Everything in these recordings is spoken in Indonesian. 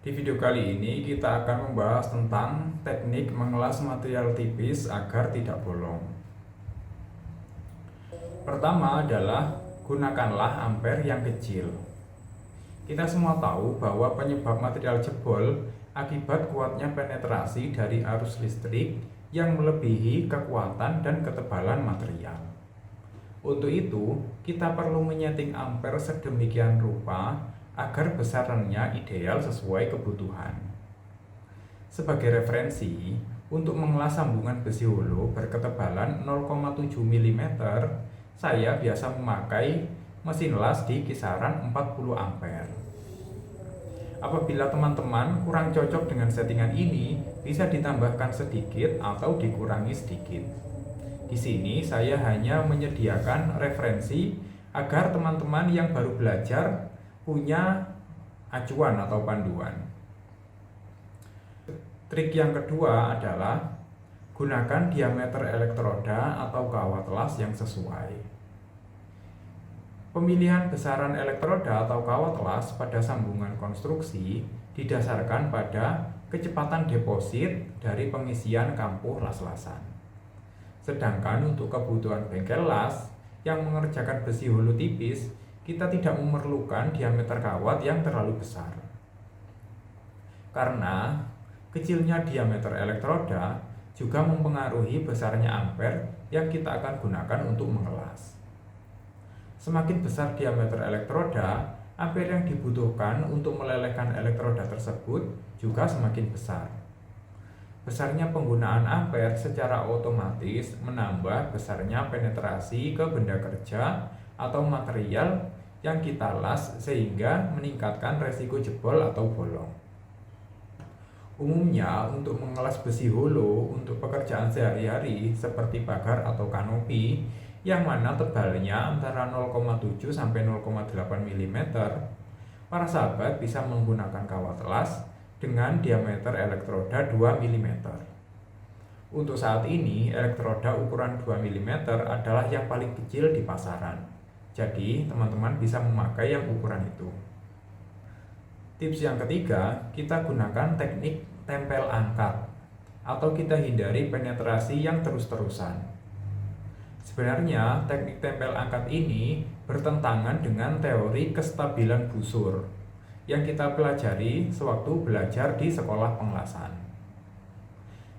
Di video kali ini kita akan membahas tentang teknik mengelas material tipis agar tidak bolong. Pertama adalah gunakanlah ampere yang kecil. Kita semua tahu bahwa penyebab material jebol akibat kuatnya penetrasi dari arus listrik yang melebihi kekuatan dan ketebalan material. Untuk itu, kita perlu menyeting ampere sedemikian rupa agar besarannya ideal sesuai kebutuhan. Sebagai referensi, untuk mengelas sambungan besi holo berketebalan 0,7 mm, saya biasa memakai mesin las di kisaran 40 ampere. Apabila teman-teman kurang cocok dengan settingan ini, bisa ditambahkan sedikit atau dikurangi sedikit. Di sini saya hanya menyediakan referensi agar teman-teman yang baru belajar punya acuan atau panduan. Trik yang kedua adalah gunakan diameter elektroda atau kawat las yang sesuai. Pemilihan besaran elektroda atau kawat las pada sambungan konstruksi didasarkan pada kecepatan deposit dari pengisian kampuh las-lasan. Sedangkan untuk kebutuhan bengkel las yang mengerjakan besi holo tipis, kita tidak memerlukan diameter kawat yang terlalu besar. Karena kecilnya diameter elektroda juga mempengaruhi besarnya ampere yang kita akan gunakan untuk mengelas. Semakin besar diameter elektroda, ampere yang dibutuhkan untuk melelehkan elektroda tersebut juga semakin besar. Besarnya penggunaan ampere secara otomatis menambah besarnya penetrasi ke benda kerja atau material yang kita las sehingga meningkatkan resiko jebol atau bolong. Umumnya untuk mengelas besi holo untuk pekerjaan sehari-hari seperti pagar atau kanopi yang mana tebalnya antara 0,7 sampai 0,8 mm, para sahabat bisa menggunakan kawat las dengan diameter elektroda 2 mm. Untuk saat ini, elektroda ukuran 2 mm adalah yang paling kecil di pasaran. Jadi, teman-teman bisa memakai yang ukuran itu. Tips yang ketiga, kita gunakan teknik tempel angkat atau kita hindari penetrasi yang terus-terusan. Sebenarnya, teknik tempel angkat ini bertentangan dengan teori kestabilan busur yang kita pelajari sewaktu belajar di sekolah pengelasan.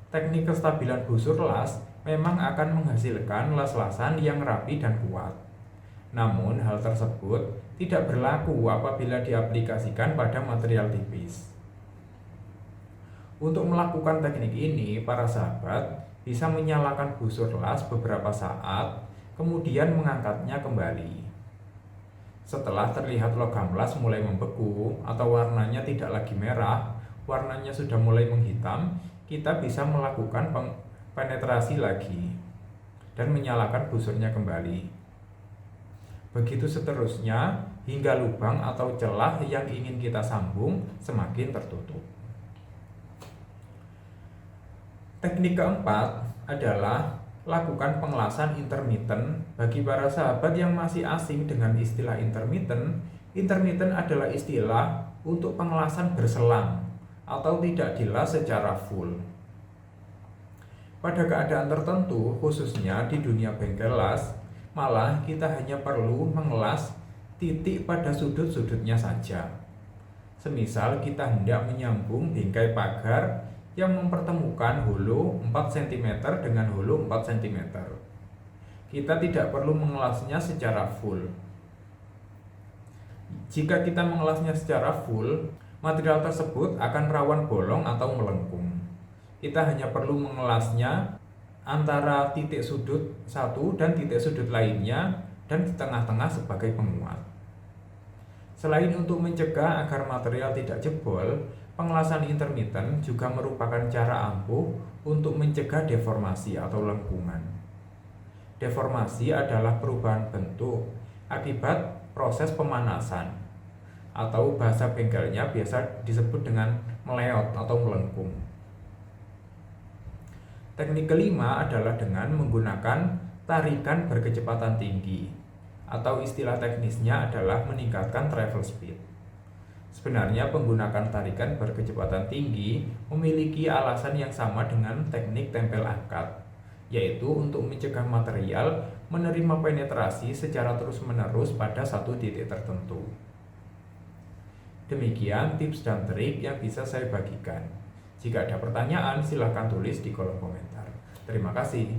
Teknik kestabilan busur las memang akan menghasilkan las-lasan yang rapi dan kuat. Namun hal tersebut tidak berlaku apabila diaplikasikan pada material tipis. Untuk melakukan teknik ini, para sahabat bisa menyalakan busur las beberapa saat, kemudian mengangkatnya kembali. Setelah terlihat logam las mulai membeku atau warnanya tidak lagi merah, warnanya sudah mulai menghitam, kita bisa melakukan penetrasi lagi dan menyalakan busurnya kembali. Begitu seterusnya hingga lubang atau celah yang ingin kita sambung semakin tertutup. Teknik keempat adalah lakukan pengelasan intermittent. Bagi para sahabat yang masih asing dengan istilah intermittent, intermittent adalah istilah untuk pengelasan berselang atau tidak dilas secara full. Pada keadaan tertentu, khususnya di dunia bengkel las, malah kita hanya perlu mengelas titik pada sudut-sudutnya saja. Semisal kita hendak menyambung bingkai pagar yang mempertemukan holo 4 cm dengan holo 4 cm. Kita tidak perlu mengelasnya secara full. Jika kita mengelasnya secara full, material tersebut akan rawan bolong atau melengkung. Kita hanya perlu mengelasnya antara titik sudut satu dan titik sudut lainnya dan di tengah-tengah sebagai penguat. Selain untuk mencegah agar material tidak jebol, pengelasan intermittent juga merupakan cara ampuh untuk mencegah deformasi atau lengkungan. Deformasi adalah perubahan bentuk akibat proses pemanasan, atau bahasa bengkelnya biasa disebut dengan meleot atau melengkung. Teknik kelima adalah dengan menggunakan tarikan berkecepatan tinggi, atau istilah teknisnya adalah meningkatkan travel speed. Sebenarnya menggunakan tarikan berkecepatan tinggi memiliki alasan yang sama dengan teknik tempel angkat, yaitu untuk mencegah material menerima penetrasi secara terus-menerus pada satu titik tertentu. Demikian tips dan trik yang bisa saya bagikan. Jika ada pertanyaan, silahkan tulis di kolom komentar. Terima kasih.